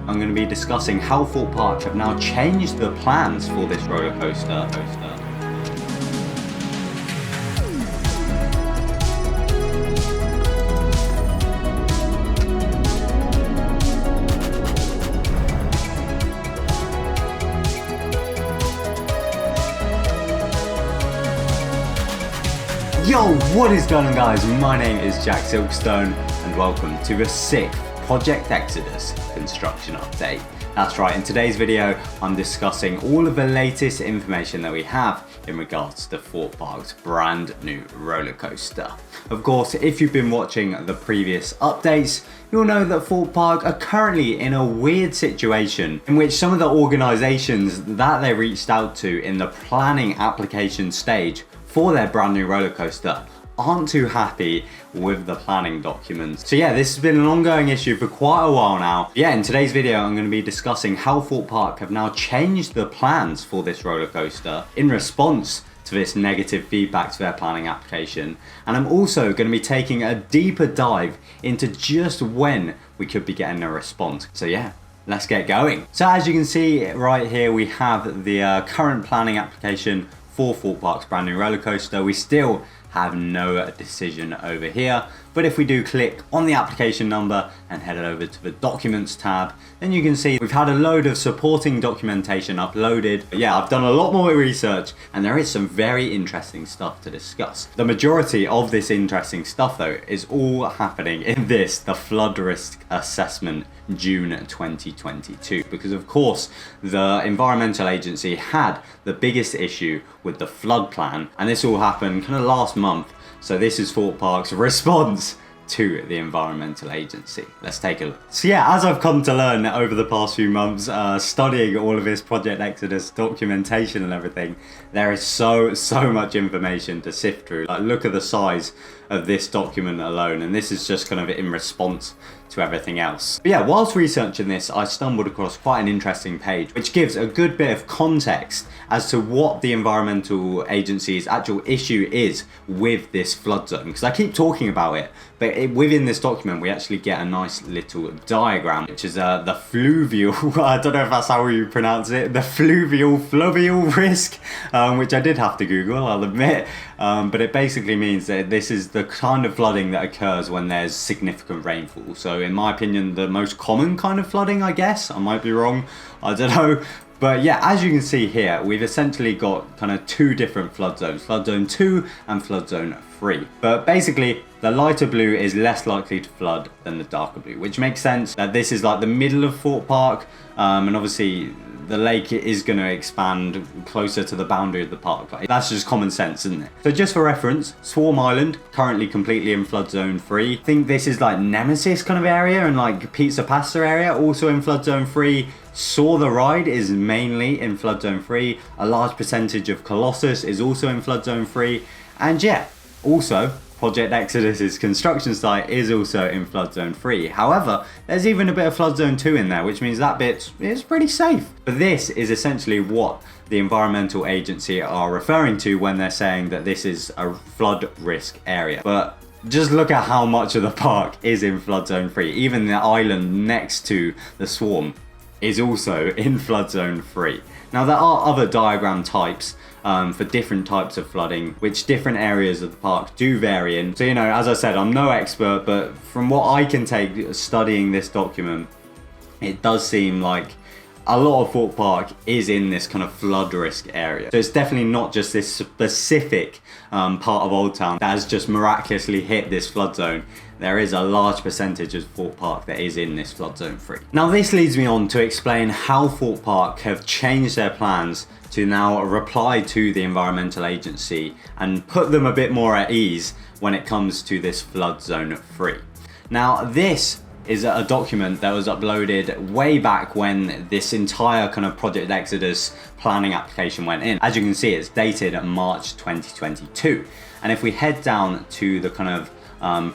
I'm going to be discussing how Thorpe Park have now changed the plans for this roller coaster. Yo, what is going on, guys? My name is TheJackSilkstone and welcome to the 6th Project Exodus construction update. That's right, in today's video I'm discussing all of the latest information that we have in regards to Thorpe Park's brand new roller coaster. Of course, if you've been watching the previous updates, you'll know that Thorpe Park are currently in a weird situation in which some of the organisations that they reached out to in the planning application stage for their brand new roller coaster aren't too happy with the planning documents. So yeah, this has been an ongoing issue for quite a while now. Yeah, in today's video I'm going to be discussing how Thorpe Park have now changed the plans for this roller coaster in response to this negative feedback to their planning application. And I'm also going to be taking a deeper dive into just when we could be getting a response. So yeah, let's get going. So as you can see right here, we have the current planning application for Thorpe Park's brand new roller coaster. We still have no decision over here, but if we do click on the application number and head over to the documents tab, then you can see we've had a load of supporting documentation uploaded. But yeah, I've done a lot more research and there is some very interesting stuff to discuss. The majority of this interesting stuff though is all happening in the flood risk assessment June 2022, because of course the environmental agency had the biggest issue with the flood plan, and this all happened kind of last month. So this is Thorpe Park's response to the environmental agency. Let's take a look. So yeah, as I've come to learn over the past few months, studying all of this Project Exodus documentation and everything, there is so much information to sift through. Like, look at the size of this document alone, and this is just kind of in response to everything else. But yeah, whilst researching this, I stumbled across quite an interesting page which gives a good bit of context as to what the environmental agency's actual issue is with this flood zone, because I keep talking about it, but within this document we actually get a nice little diagram, which is the fluvial, I don't know if that's how you pronounce it, the fluvial risk, which I did have to Google, I'll admit, but it basically means that this is the kind of flooding that occurs when there's significant rainfall. So in my opinion, the most common kind of flooding, I guess. I might be wrong, I don't know. But yeah, as you can see here, we've essentially got kind of two different flood zones, flood zone 2 and flood zone 3. But basically, the lighter blue is less likely to flood than the darker blue, which makes sense that this is like the middle of Thorpe Park, and obviously the lake is going to expand closer to the boundary of the park. Like, that's just common sense, isn't it? So just for reference, Swarm Island, currently completely in flood zone 3. I think this is like Nemesis kind of area, and like Pizza Pasta area, also in flood zone 3. Saw the Ride is mainly in flood zone 3. A large percentage of Colossus is also in flood zone 3. And yeah, also Project Exodus's construction site is also in flood zone 3. However, there's even a bit of flood zone 2 in there, which means that bit is pretty safe. But this is essentially what the environmental agency are referring to when they're saying that this is a flood risk area. But just look at how much of the park is in flood zone 3. Even the island next to the Swarm is also in flood zone 3. Now there are other diagram types for different types of flooding, which different areas of the park do vary in. So, you know, as I said, I'm no expert, but from what I can take studying this document, it does seem like a lot of Thorpe Park is in this kind of flood risk area. So it's definitely not just this specific part of Old Town that has just miraculously hit this flood zone. There is a large percentage of Thorpe Park that is in this flood zone 3. Now this leads me on to explain how Thorpe Park have changed their plans to now reply to the environmental agency and put them a bit more at ease when it comes to this flood zone 3. Now this is a document that was uploaded way back when this entire kind of Project Exodus planning application went in. As you can see, it's dated March 2022. And if we head down to the kind of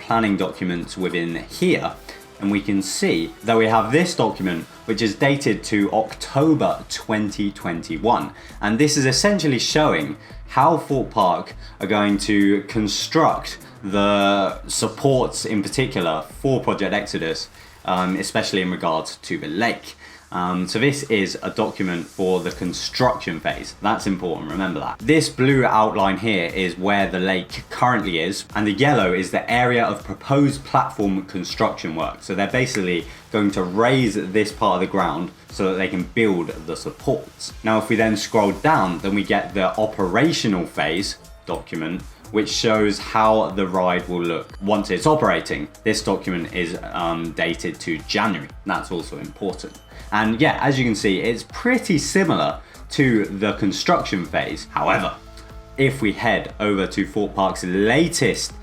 planning documents within here, and we can see that we have this document which is dated to October 2021, and this is essentially showing how Thorpe Park are going to construct the supports in particular for Project Exodus especially in regards to the lake. So this is a document for the construction phase. That's important, remember that. This blue outline here is where the lake currently is, and the yellow is the area of proposed platform construction work. So they're basically going to raise this part of the ground so that they can build the supports. Now, if we then scroll down, then we get the operational phase document, which shows how the ride will look once it's operating. This document is dated to January. That's also important. And yeah, as you can see, it's pretty similar to the construction phase. However, if we head over to Thorpe Park's latest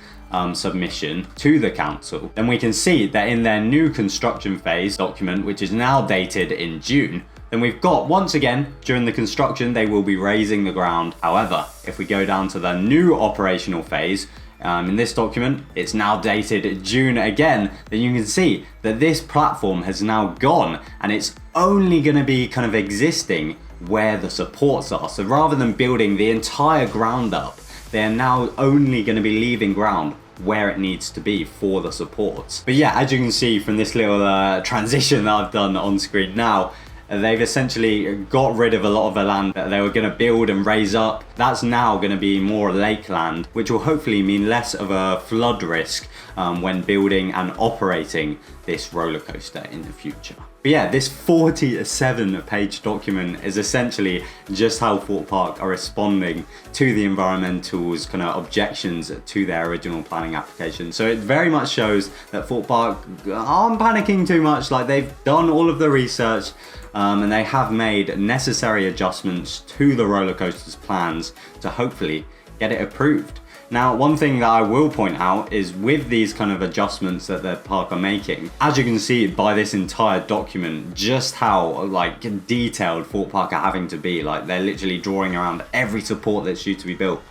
submission to the council, then we can see that in their new construction phase document, which is now dated in June, then we've got, once again, during the construction, they will be raising the ground. However, if we go down to the new operational phase, in this document, it's now dated June again, then you can see that this platform has now gone and it's only going to be kind of existing where the supports are. So rather than building the entire ground up, they're now only going to be leaving ground where it needs to be for the supports. But yeah, as you can see from this little transition that I've done on screen now, they've essentially got rid of a lot of the land that they were going to build and raise up. That's now going to be more lake land, which will hopefully mean less of a flood risk when building and operating this roller coaster in the future. But yeah, this 47-page document is essentially just how Thorpe Park are responding to the environmental's kind of objections to their original planning application. So it very much shows that Thorpe Park aren't panicking too much. Like, they've done all of the research and they have made necessary adjustments to the roller coaster's plans to hopefully get it approved. Now, one thing that I will point out is with these kind of adjustments that the park are making, as you can see by this entire document, just how like detailed Thorpe Park are having to be. Like, they're literally drawing around every support that's due to be built.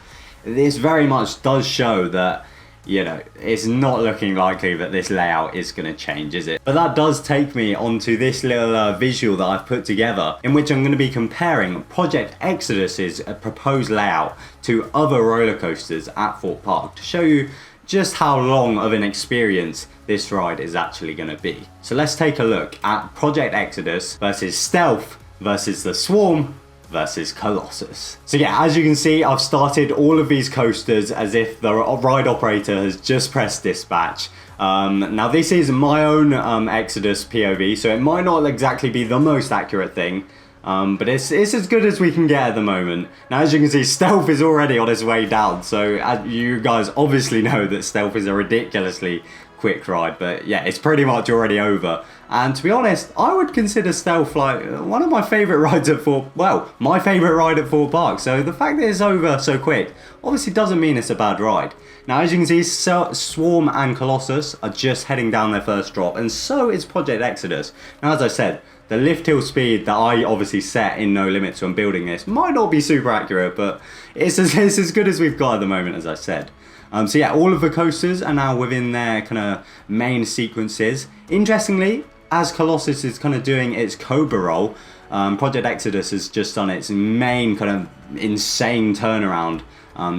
This very much does show that, you know, it's not looking likely that this layout is going to change, is it? But that does take me onto this little visual that I've put together, in which I'm going to be comparing Project Exodus's proposed layout to other roller coasters at Thorpe Park to show you just how long of an experience this ride is actually going to be. So let's take a look at Project Exodus versus Stealth versus the Swarm versus Colossus. So yeah, as you can see, I've started all of these coasters as if the ride operator has just pressed dispatch. Now this is my own Exodus POV, so it might not exactly be the most accurate thing, but it's as good as we can get at the moment. Now, as you can see, Stealth is already on its way down, so as you guys obviously know that Stealth is a ridiculously quick ride, but yeah, it's pretty much already over. And to be honest, I would consider Stealth like one of my favourite rides at my favourite ride at Thorpe Park. So the fact that it's over so quick obviously doesn't mean it's a bad ride. Now, as you can see, Swarm and Colossus are just heading down their first drop, and so is Project Exodus. Now, as I said, the lift hill speed that I obviously set in No Limits when building this might not be super accurate, but it's as good as we've got at the moment, as I said. So yeah, all of the coasters are now within their kind of main sequences. Interestingly, as Colossus is kind of doing its Cobra roll, Project Exodus has just done its main kind of insane turnaround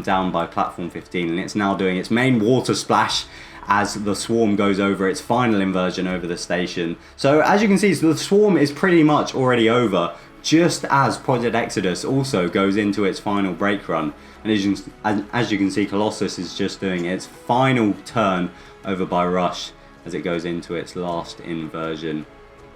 down by platform 15, and it's now doing its main water splash as the Swarm goes over its final inversion over the station. So as you can see, the Swarm is pretty much already over, just as Project Exodus also goes into its final brake run. And as you can see, Colossus is just doing its final turn over by Rush as it goes into its last inversion.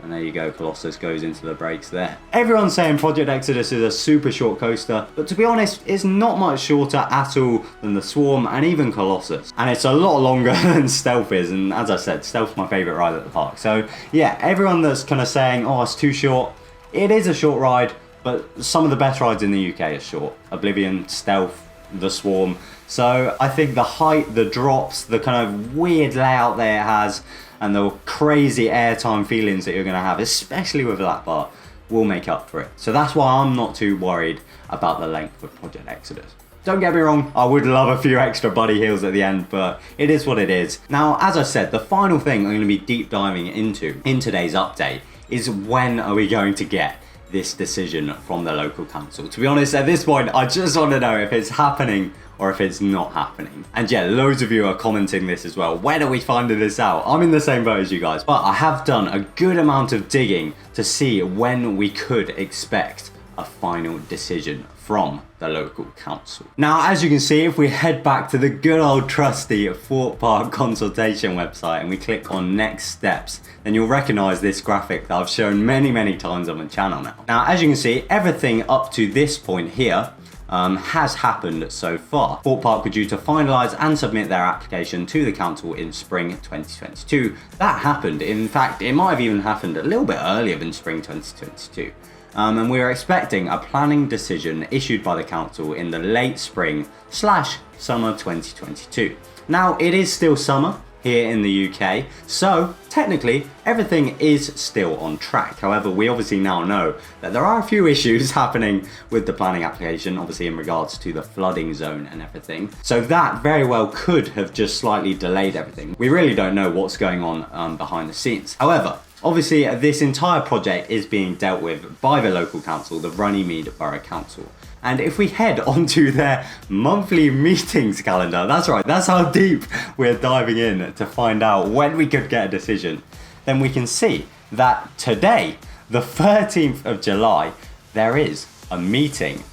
And there you go, Colossus goes into the brakes there. Everyone's saying Project Exodus is a super short coaster, but to be honest, it's not much shorter at all than the Swarm and even Colossus. And it's a lot longer than Stealth is, and as I said, Stealth's my favourite ride at the park. So yeah, everyone that's kind of saying, oh, it's too short, it is a short ride, but some of the best rides in the UK are short. Oblivion, Stealth, the Swarm. So I think the height, the drops, the kind of weird layout that it has, and the crazy airtime feelings that you're going to have, especially with that bar, will make up for it. So that's why I'm not too worried about the length of Project Exodus. Don't get me wrong, I would love a few extra buddy hills at the end, but it is what it is. Now, as I said, the final thing I'm going to be deep diving into in today's update is when are we going to get this decision from the local council. To be honest, at this point, I just want to know if it's happening or if it's not happening. And yeah, loads of you are commenting this as well. When are we finding this out? I'm in the same boat as you guys, but I have done a good amount of digging to see when we could expect a final decision from the local council. Now, as you can see, if we head back to the good old trusty Thorpe Park consultation website and we click on next steps, then you'll recognize this graphic that I've shown many times on the channel now. Now, as you can see, everything up to this point here has happened so far. Thorpe Park were due to finalise and submit their application to the council in spring 2022. That happened. In fact, it might have even happened a little bit earlier than spring 2022. And we are expecting a planning decision issued by the council in the late spring/summer 2022. Now, it is still summer here in the UK, so technically everything is still on track. However, we obviously now know that there are a few issues happening with the planning application, obviously in regards to the flooding zone and everything. So that very well could have just slightly delayed everything. We really don't know what's going on behind the scenes. However, obviously, this entire project is being dealt with by the local council, the Runnymede Borough Council. And if we head onto their monthly meetings calendar, that's right, that's how deep we're diving in to find out when we could get a decision, then we can see that today, the 13th of July, there is a meeting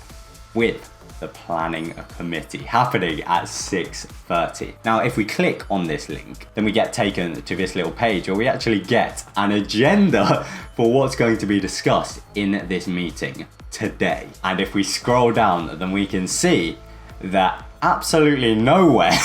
with the planning committee happening at 6:30. Now, if we click on this link, then we get taken to this little page where we actually get an agenda for what's going to be discussed in this meeting today. And if we scroll down, then we can see that absolutely nowhere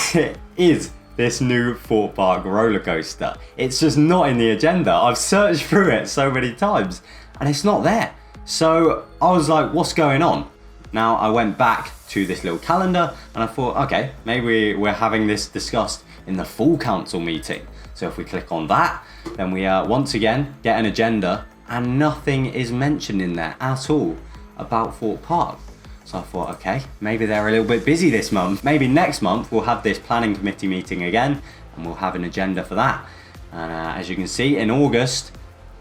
is this new Thorpe Park roller coaster. It's just not in the agenda. I've searched through it so many times and it's not there. So I was like, what's going on? Now, I went back to this little calendar and I thought, okay, maybe we're having this discussed in the full council meeting. So if we click on that, then we once again get an agenda and nothing is mentioned in there at all about Thorpe Park. So I thought, okay, maybe they're a little bit busy this month. Maybe next month we'll have this planning committee meeting again and we'll have an agenda for that. And as you can see, in August,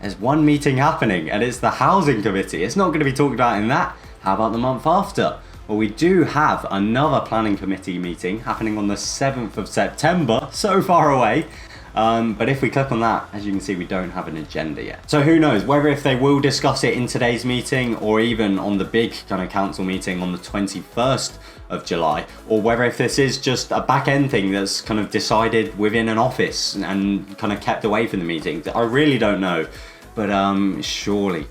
there's one meeting happening and it's the housing committee. It's not going to be talked about in that. How about the month after? Well, we do have another planning committee meeting happening on the 7th of September, so far away. But if we click on that, as you can see, we don't have an agenda yet. So who knows whether if they will discuss it in today's meeting or even on the big kind of council meeting on the 21st of July, or whether if this is just a back end thing that's kind of decided within an office and kind of kept away from the meeting. I really don't know, but surely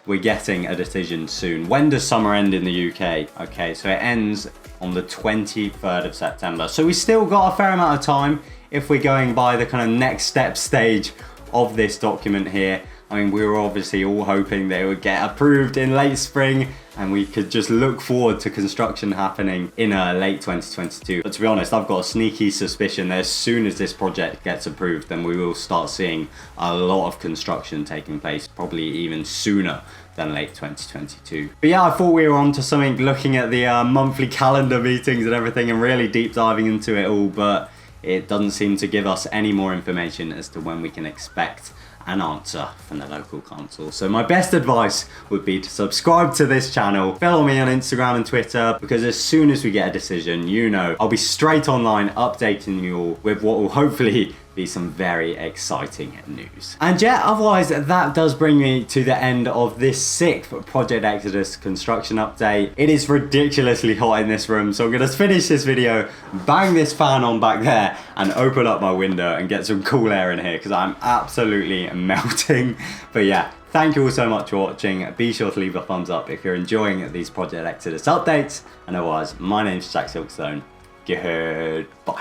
we're getting a decision soon. When does summer end in the UK? Okay, so it ends on the 23rd of September. So we still got a fair amount of time if we're going by the kind of next step stage of this document here. I mean, we were obviously all hoping they would get approved in late spring and we could just look forward to construction happening in late 2022. But to be honest, I've got a sneaky suspicion that as soon as this project gets approved, then we will start seeing a lot of construction taking place, probably even sooner than late 2022. But yeah, I thought we were on to something looking at the monthly calendar meetings and everything and really deep diving into it all, but it doesn't seem to give us any more information as to when we can expect an answer from the local council. So my best advice would be to subscribe to this channel, follow me on Instagram and Twitter, because as soon as we get a decision, you know, I'll be straight online updating you all with what will hopefully be some very exciting news. And yeah, otherwise that does bring me to the end of this 6th Project Exodus construction update. It is ridiculously hot in this room, so I'm gonna finish this video, bang this fan on back there and open up my window and get some cool air in here because I'm absolutely melting. But yeah, thank you all so much for watching. Be sure to leave a thumbs up if you're enjoying these Project Exodus updates. And otherwise, my name's TheJackSilkstone. Goodbye.